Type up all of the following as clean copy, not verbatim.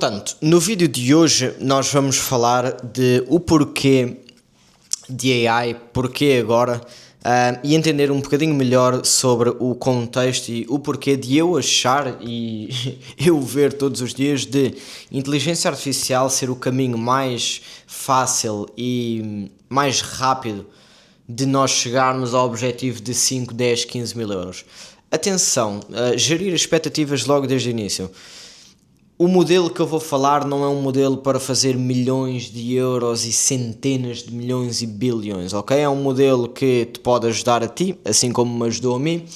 Portanto, no vídeo de hoje nós vamos falar de o porquê de AI, porquê agora, e entender um bocadinho melhor sobre o contexto e o porquê de eu achar e eu ver todos os dias de inteligência artificial ser o caminho mais fácil e mais rápido de nós chegarmos ao objetivo de 5, 10, 15 mil euros. Atenção, gerir expectativas logo desde o início. O modelo que eu vou falar não é um modelo para fazer milhões de euros e centenas de milhões e bilhões, ok? É um modelo que te pode ajudar a ti, assim como me ajudou a mim,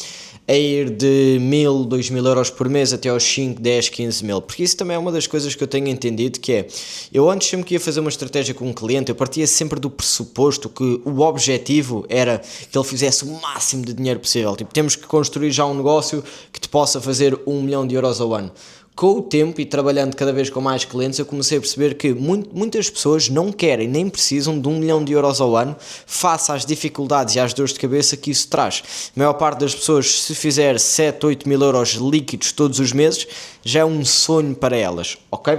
a ir de 1000, 2000 euros por mês até aos 5, 10, 15 mil. Porque isso também é uma das coisas que eu tenho entendido, que é, eu antes sempre que ia fazer uma estratégia com um cliente, eu partia sempre do pressuposto que o objetivo era que ele fizesse o máximo de dinheiro possível. Tipo, temos que construir já um negócio que te possa fazer 1 milhão de euros ao ano. Com o tempo e trabalhando cada vez com mais clientes, eu comecei a perceber que muitas pessoas não querem nem precisam de 1 milhão de euros ao ano face às dificuldades e às dores de cabeça que isso traz. A maior parte das pessoas, se fizer 7, 8 mil euros líquidos todos os meses, já é um sonho para elas, ok?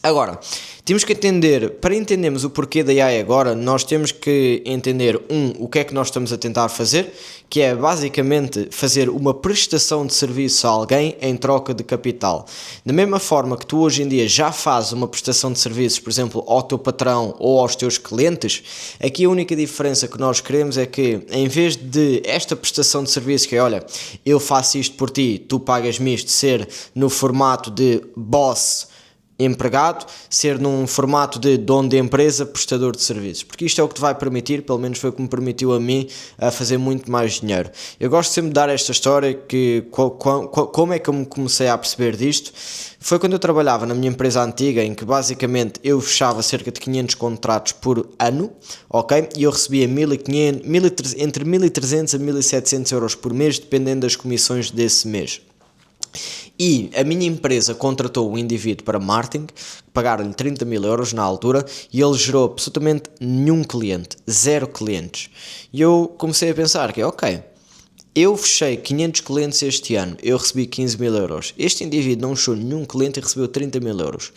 Agora, temos que entender, para entendermos o porquê da AI agora, nós temos que entender, o que é que nós estamos a tentar fazer, que é basicamente fazer uma prestação de serviço a alguém em troca de capital. Da mesma forma que tu hoje em dia já fazes uma prestação de serviços, por exemplo, ao teu patrão ou aos teus clientes, aqui a única diferença que nós queremos é que, em vez de esta prestação de serviço, que é, olha, eu faço isto por ti, tu pagas-me isto, ser no formato de boss empregado, ser num formato de dono de empresa, prestador de serviços, porque isto é o que te vai permitir, pelo menos foi o que me permitiu a mim, a fazer muito mais dinheiro. Eu gosto sempre de dar esta história, que como é que eu me comecei a perceber disto, foi quando eu trabalhava na minha empresa antiga, em que basicamente eu fechava cerca de 500 contratos por ano, ok? E eu recebia 1500, entre 1300 a 1700 euros por mês, dependendo das comissões desse mês. E a minha empresa contratou um indivíduo para marketing, pagaram-lhe 30 mil euros na altura e ele gerou absolutamente nenhum cliente, 0 clientes. E eu comecei a pensar que, ok, eu fechei 500 clientes este ano, eu recebi 15 mil euros. Este indivíduo não fechou nenhum cliente e recebeu 30 mil euros.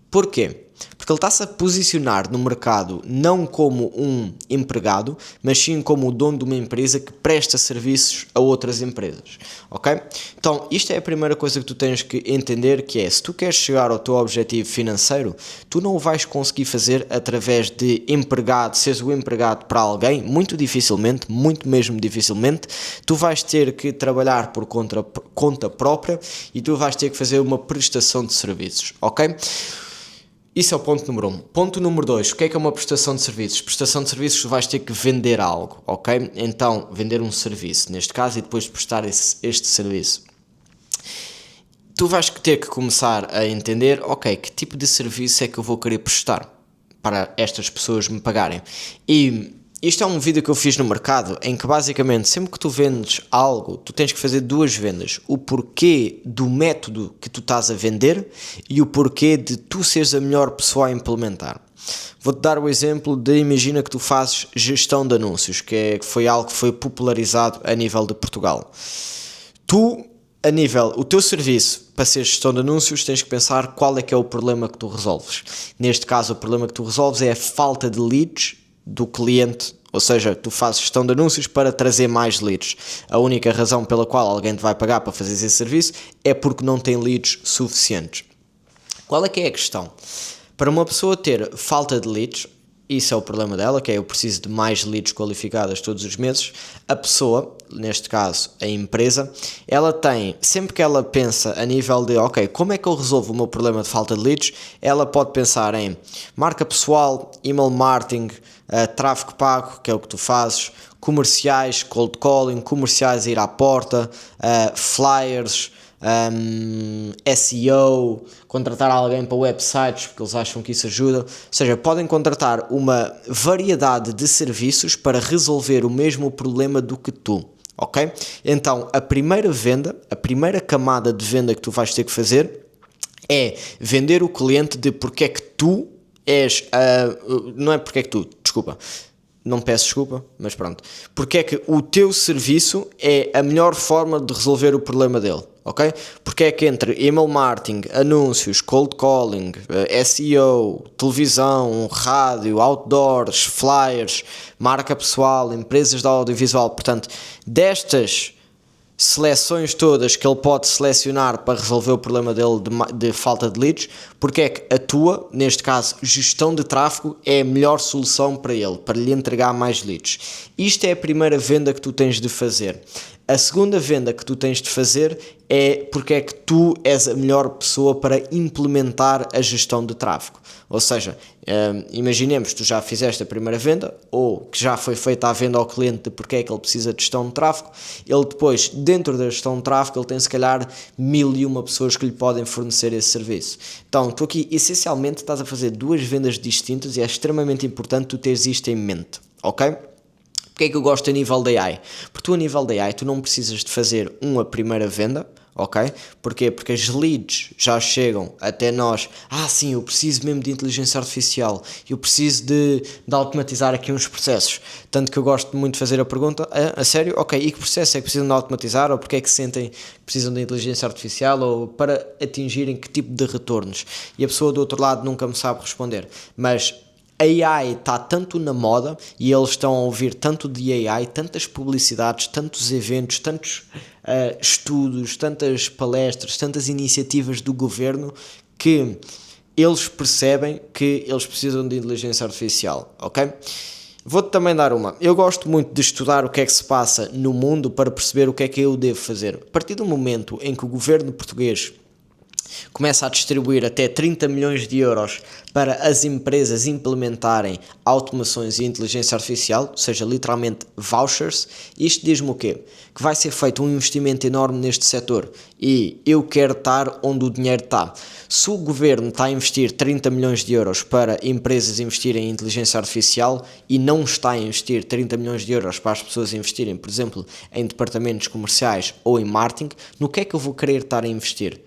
Porquê? Porque ele está-se a posicionar no mercado não como um empregado, mas sim como o dono de uma empresa que presta serviços a outras empresas, ok? Então, isto é a primeira coisa que tu tens que entender, que é, se tu queres chegar ao teu objetivo financeiro, tu não o vais conseguir fazer através de empregado, seres o empregado para alguém, muito dificilmente, muito mesmo dificilmente, tu vais ter que trabalhar por conta própria e tu vais ter que fazer uma prestação de serviços, ok? Isso é o ponto número 1. Ponto número 2, o que é uma prestação de serviços? Prestação de serviços, tu vais ter que vender algo, ok? Então, vender um serviço, neste caso, e depois prestar este serviço. Tu vais ter que começar a entender, ok, que tipo de serviço é que eu vou querer prestar para estas pessoas me pagarem. E isto é um vídeo que eu fiz no mercado, em que basicamente sempre que tu vendes algo, tu tens que fazer 2 vendas. O porquê do método que tu estás a vender e o porquê de tu seres a melhor pessoa a implementar. Vou-te dar o exemplo de, imagina que tu fazes gestão de anúncios, que foi algo que foi popularizado a nível de Portugal. O teu serviço para ser gestão de anúncios, tens que pensar qual é que é o problema que tu resolves. Neste caso, o problema que tu resolves é a falta de leads do cliente, ou seja, tu fazes gestão de anúncios para trazer mais leads. A única razão pela qual alguém te vai pagar para fazer esse serviço é porque não tem leads suficientes. Qual é que é a questão? Para uma pessoa ter falta de leads, isso é o problema dela, que é eu preciso de mais leads qualificadas todos os meses, a pessoa, neste caso a empresa, ela tem, sempre que ela pensa a nível de, ok, como é que eu resolvo o meu problema de falta de leads, ela pode pensar em marca pessoal, email marketing, tráfego pago, que é o que tu fazes, comerciais, cold calling, comerciais a ir à porta, flyers, SEO, contratar alguém para websites porque eles acham que isso ajuda, ou seja, podem contratar uma variedade de serviços para resolver o mesmo problema do que tu, ok? Então a primeira camada de venda que tu vais ter que fazer é vender o cliente de porque é que tu és, não é porque é que tu, desculpa, não peço desculpa, mas pronto, porque é que o teu serviço é a melhor forma de resolver o problema dele, ok? Porque é que entre email marketing, anúncios, cold calling, SEO, televisão, rádio, outdoors, flyers, marca pessoal, empresas de audiovisual, portanto, destas seleções todas que ele pode selecionar para resolver o problema dele de falta de leads, porque é que a tua, neste caso, gestão de tráfego é a melhor solução para ele, para lhe entregar mais leads. Isto é a primeira venda que tu tens de fazer. A segunda venda que tu tens de fazer é porque é que tu és a melhor pessoa para implementar a gestão de tráfego. Ou seja, imaginemos que tu já fizeste a primeira venda ou que já foi feita a venda ao cliente de porque é que ele precisa de gestão de tráfego. Ele depois, dentro da gestão de tráfego, ele tem se calhar 1001 pessoas que lhe podem fornecer esse serviço. Então, tu aqui essencialmente estás a fazer duas vendas distintas e é extremamente importante tu teres isto em mente, ok? Porque é que eu gosto a nível da AI? Porque tu a nível da AI tu não precisas de fazer uma primeira venda, ok? Porquê? Porque as leads já chegam até nós. Sim, eu preciso mesmo de inteligência artificial, eu preciso de automatizar aqui uns processos. Tanto que eu gosto muito de fazer a pergunta, a sério? Ok, e que processo é que precisam de automatizar? Ou porque é que sentem que precisam de inteligência artificial? Ou para atingirem que tipo de retornos? E a pessoa do outro lado nunca me sabe responder. Mas a AI está tanto na moda e eles estão a ouvir tanto de AI, tantas publicidades, tantos eventos, tantos estudos, tantas palestras, tantas iniciativas do governo que eles percebem que eles precisam de inteligência artificial, ok? Vou-te também dar uma. Eu gosto muito de estudar o que é que se passa no mundo para perceber o que é que eu devo fazer. A partir do momento em que o governo português começa a distribuir até 30 milhões de euros para as empresas implementarem automações e inteligência artificial, ou seja, literalmente vouchers, isto diz-me o quê? Que vai ser feito um investimento enorme neste setor e eu quero estar onde o dinheiro está. Se o governo está a investir 30 milhões de euros para empresas investirem em inteligência artificial e não está a investir 30 milhões de euros para as pessoas investirem, por exemplo, em departamentos comerciais ou em marketing, no que é que eu vou querer estar a investir?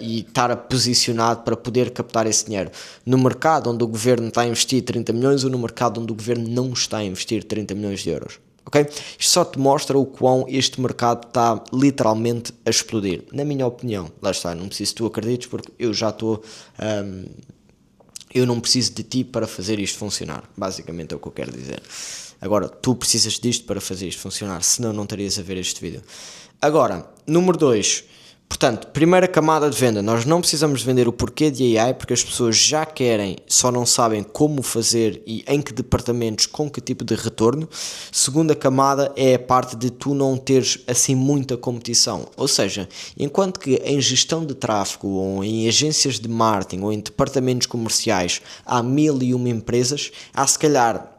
E estar posicionado para poder captar esse dinheiro no mercado onde o governo está a investir 30 milhões ou no mercado onde o governo não está a investir 30 milhões de euros, ok? Isto só te mostra o quão este mercado está literalmente a explodir, na minha opinião. Lá está, não preciso que tu acredites porque eu já estou... eu não preciso de ti para fazer isto funcionar, basicamente é o que eu quero dizer. Agora, tu precisas disto para fazer isto funcionar, senão não estarias a ver este vídeo. Agora, número 2... Portanto, primeira camada de venda, nós não precisamos vender o porquê de AI porque as pessoas já querem, só não sabem como fazer e em que departamentos, com que tipo de retorno. Segunda camada é a parte de tu não teres assim muita competição, ou seja, enquanto que em gestão de tráfego ou em agências de marketing ou em departamentos comerciais há 1001 empresas, há se calhar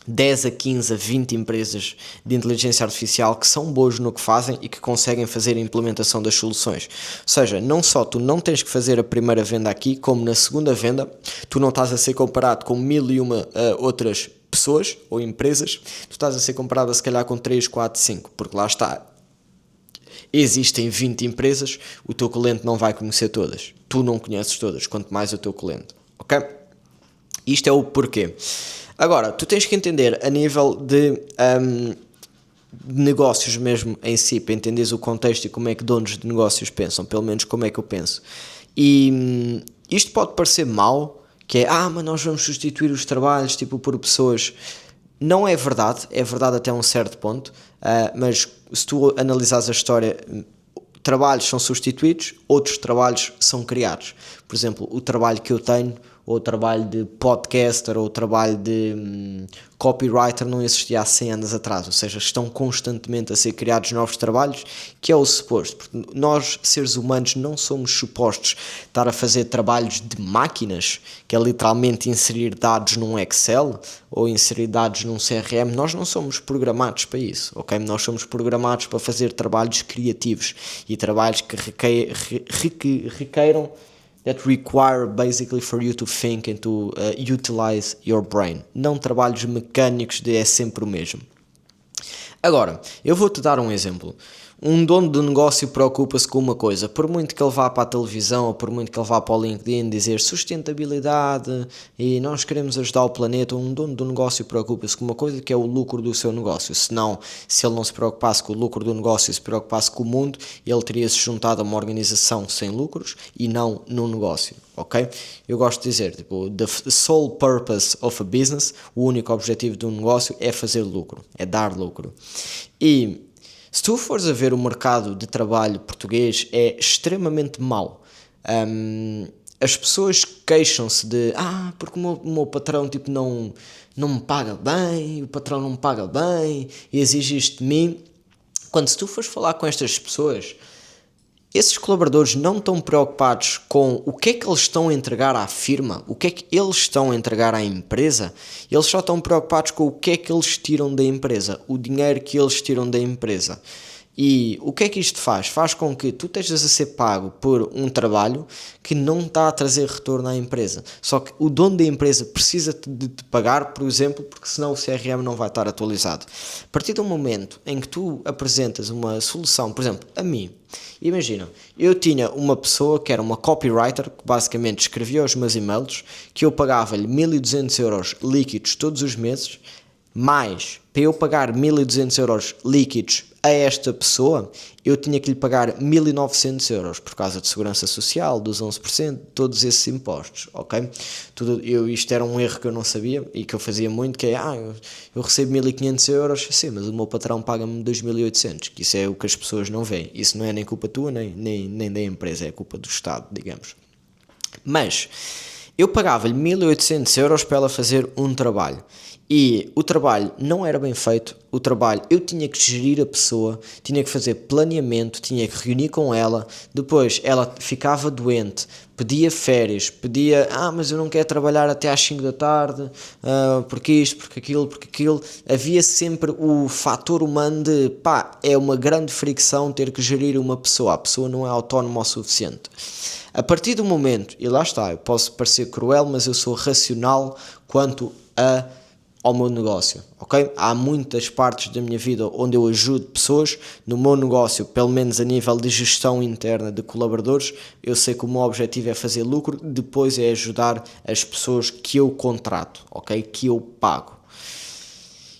10 a 15 a 20 empresas de inteligência artificial que são boas no que fazem e que conseguem fazer a implementação das soluções. Ou seja, não só tu não tens que fazer a primeira venda aqui, como na segunda venda tu não estás a ser comparado com 1001 outras pessoas ou empresas, tu estás a ser comparado se calhar com 3, 4, 5, porque lá está, existem 20 empresas, o teu cliente não vai conhecer todas, tu não conheces todas, quanto mais o teu cliente, ok? Isto é o porquê. Agora, tu tens que entender a nível de negócios mesmo em si, para entenderes o contexto e como é que donos de negócios pensam, pelo menos como é que eu penso. E isto pode parecer mau, que é, mas nós vamos substituir os trabalhos tipo por pessoas. Não é verdade, é verdade até um certo ponto, mas se tu analisares a história, trabalhos são substituídos, outros trabalhos são criados. Por exemplo, o trabalho que eu tenho, ou o trabalho de podcaster, ou o trabalho de copywriter não existia há 100 anos atrás, ou seja, estão constantemente a ser criados novos trabalhos, que é o suposto, porque nós, seres humanos, não somos supostos estar a fazer trabalhos de máquinas, que é literalmente inserir dados num Excel, ou inserir dados num CRM, nós não somos programados para isso, ok? Nós somos programados para fazer trabalhos criativos, e trabalhos que requeiram that require basically for you to think and to utilize your brain. Não trabalhos mecânicos de é sempre o mesmo. Agora, eu vou-te dar um exemplo. Um dono de negócio preocupa-se com uma coisa, por muito que ele vá para a televisão ou por muito que ele vá para o LinkedIn dizer sustentabilidade e nós queremos ajudar o planeta, um dono de negócio preocupa-se com uma coisa que é o lucro do seu negócio. Senão, se ele não se preocupasse com o lucro do negócio e se preocupasse com o mundo, ele teria se juntado a uma organização sem lucros e não num negócio, ok? Eu gosto de dizer, tipo, the sole purpose of a business, o único objetivo de um negócio é fazer lucro, é dar lucro. E se tu fores a ver o mercado de trabalho português, é extremamente mau. As pessoas queixam-se de porque o meu patrão tipo, não me paga bem, o patrão não me paga bem e exige isto de mim. Quando se tu fores falar com estas pessoas, esses colaboradores não estão preocupados com o que é que eles estão a entregar à firma, o que é que eles estão a entregar à empresa, eles só estão preocupados com o que é que eles tiram da empresa, o dinheiro que eles tiram da empresa. E o que é que isto faz? Faz com que tu estejas a ser pago por um trabalho que não está a trazer retorno à empresa. Só que o dono da empresa precisa de te pagar, por exemplo, porque senão o CRM não vai estar atualizado. A partir do momento em que tu apresentas uma solução, por exemplo, a mim, imagina, eu tinha uma pessoa que era uma copywriter, que basicamente escrevia os meus e-mails, que eu pagava-lhe 1.200 euros líquidos todos os meses, mais, para eu pagar 1.200 euros líquidos a esta pessoa, eu tinha que lhe pagar 1.900 euros por causa de segurança social, dos 11%, todos esses impostos, ok? Isto era um erro que eu não sabia e que eu fazia muito, que é, eu recebo 1.500 euros, sim, mas o meu patrão paga-me 2.800, que isso é o que as pessoas não veem. Isso não é nem culpa tua, nem da empresa, é culpa do Estado, digamos. Mas eu pagava-lhe 1.800 euros para ela fazer um trabalho. E o trabalho não era bem feito, o trabalho eu tinha que gerir a pessoa, tinha que fazer planeamento, tinha que reunir com ela, depois ela ficava doente, pedia férias, pedia, mas eu não quero trabalhar até às 5 da tarde, porque isto, porque aquilo, havia sempre o fator humano de, é uma grande fricção ter que gerir uma pessoa, a pessoa não é autónoma o suficiente. A partir do momento, e lá está, eu posso parecer cruel, mas eu sou racional quanto ao meu negócio, ok? Há muitas partes da minha vida onde eu ajudo pessoas. No meu negócio, pelo menos a nível de gestão interna de colaboradores, eu sei que o meu objetivo é fazer lucro, depois é ajudar as pessoas que eu contrato, ok? Que eu pago.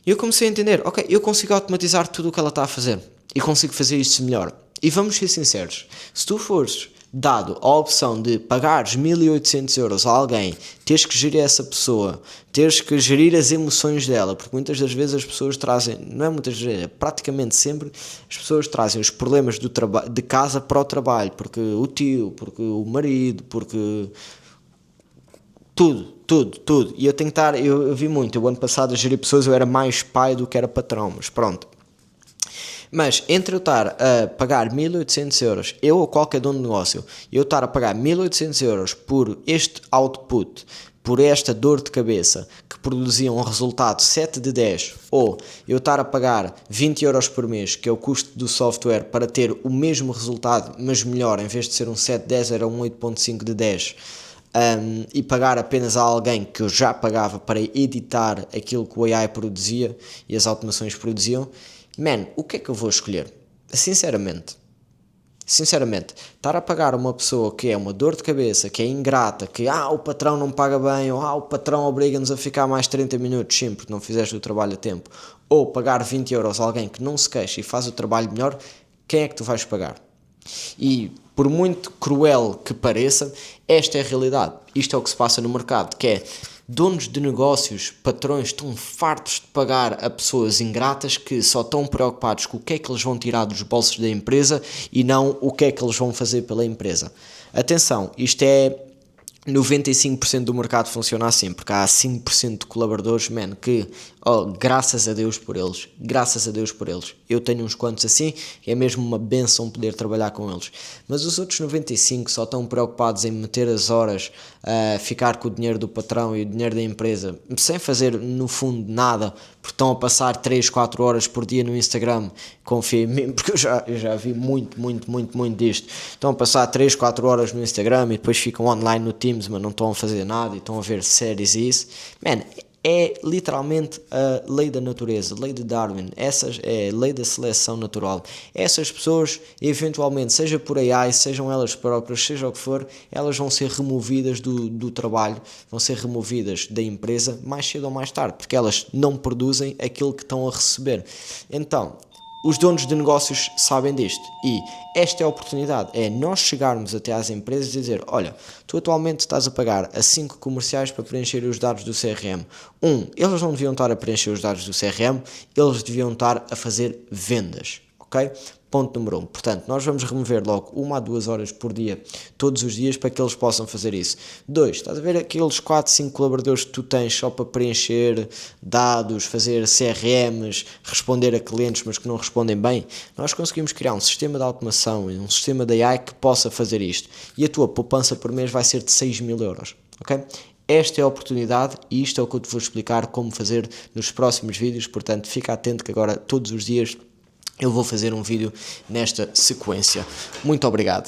E eu comecei a entender, ok, eu consigo automatizar tudo o que ela está a fazer e consigo fazer isto melhor. E vamos ser sinceros, se tu fores dado a opção de pagares 1.800 euros a alguém, teres que gerir essa pessoa, teres que gerir as emoções dela, porque muitas das vezes as pessoas trazem, não é muitas vezes, é praticamente sempre, as pessoas trazem os problemas de casa para o trabalho, porque o tio, porque o marido, porque tudo, e eu tenho que estar, eu vi muito, o ano passado a gerir pessoas eu era mais pai do que era patrão, mas pronto. Mas entre eu estar a pagar 1.800 euros, eu ou qualquer dono de negócio, eu estar a pagar 1.800 euros por este output, por esta dor de cabeça que produzia um resultado 7 de 10, ou eu estar a pagar 20 euros por mês, que é o custo do software, para ter o mesmo resultado, mas melhor, em vez de ser um 7 de 10, era um 8.5 de 10, e pagar apenas a alguém que eu já pagava para editar aquilo que o AI produzia e as automações produziam, o que é que eu vou escolher? Sinceramente, estar a pagar uma pessoa que é uma dor de cabeça, que é ingrata, que o patrão não paga bem, ou o patrão obriga-nos a ficar mais 30 minutos, sim, porque não fizeste o trabalho a tempo, ou pagar 20 euros a alguém que não se queixa e faz o trabalho melhor, quem é que tu vais pagar? E por muito cruel que pareça, esta é a realidade. Isto é o que se passa no mercado, que é donos de negócios, patrões, estão fartos de pagar a pessoas ingratas que só estão preocupados com o que é que eles vão tirar dos bolsos da empresa e não o que é que eles vão fazer pela empresa. Atenção, isto é 95% do mercado funciona assim, porque há 5% de colaboradores, que, graças a Deus por eles, eu tenho uns quantos assim, é mesmo uma benção poder trabalhar com eles, mas os outros 95% só estão preocupados em meter as horas, ficar com o dinheiro do patrão e o dinheiro da empresa, sem fazer no fundo nada, porque estão a passar 3, 4 horas por dia no Instagram, confia em mim, porque eu já vi muito disto, estão a passar 3, 4 horas no Instagram e depois ficam online no Teams, mas não estão a fazer nada e estão a ver séries e isso, É literalmente a lei da natureza, lei de Darwin, essa é a lei da seleção natural. Essas pessoas, eventualmente, seja por AI, sejam elas próprias, seja o que for, elas vão ser removidas do trabalho, vão ser removidas da empresa mais cedo ou mais tarde, porque elas não produzem aquilo que estão a receber. Então, os donos de negócios sabem disto e esta é a oportunidade, é nós chegarmos até às empresas e dizer, olha, tu atualmente estás a pagar a 5 comerciais para preencher os dados do CRM. Eles não deviam estar a preencher os dados do CRM, eles deviam estar a fazer vendas, ok? Ponto número 1. Portanto, nós vamos remover logo 1 a 2 horas por dia, todos os dias, para que eles possam fazer isso. 2. Estás a ver aqueles 4, 5 colaboradores que tu tens só para preencher dados, fazer CRMs, responder a clientes, mas que não respondem bem? Nós conseguimos criar um sistema de automação e um sistema de AI que possa fazer isto. E a tua poupança por mês vai ser de 6.000 euros, ok? Esta é a oportunidade e isto é o que eu te vou explicar como fazer nos próximos vídeos, portanto fica atento que agora todos os dias eu vou fazer um vídeo nesta sequência. Muito obrigado.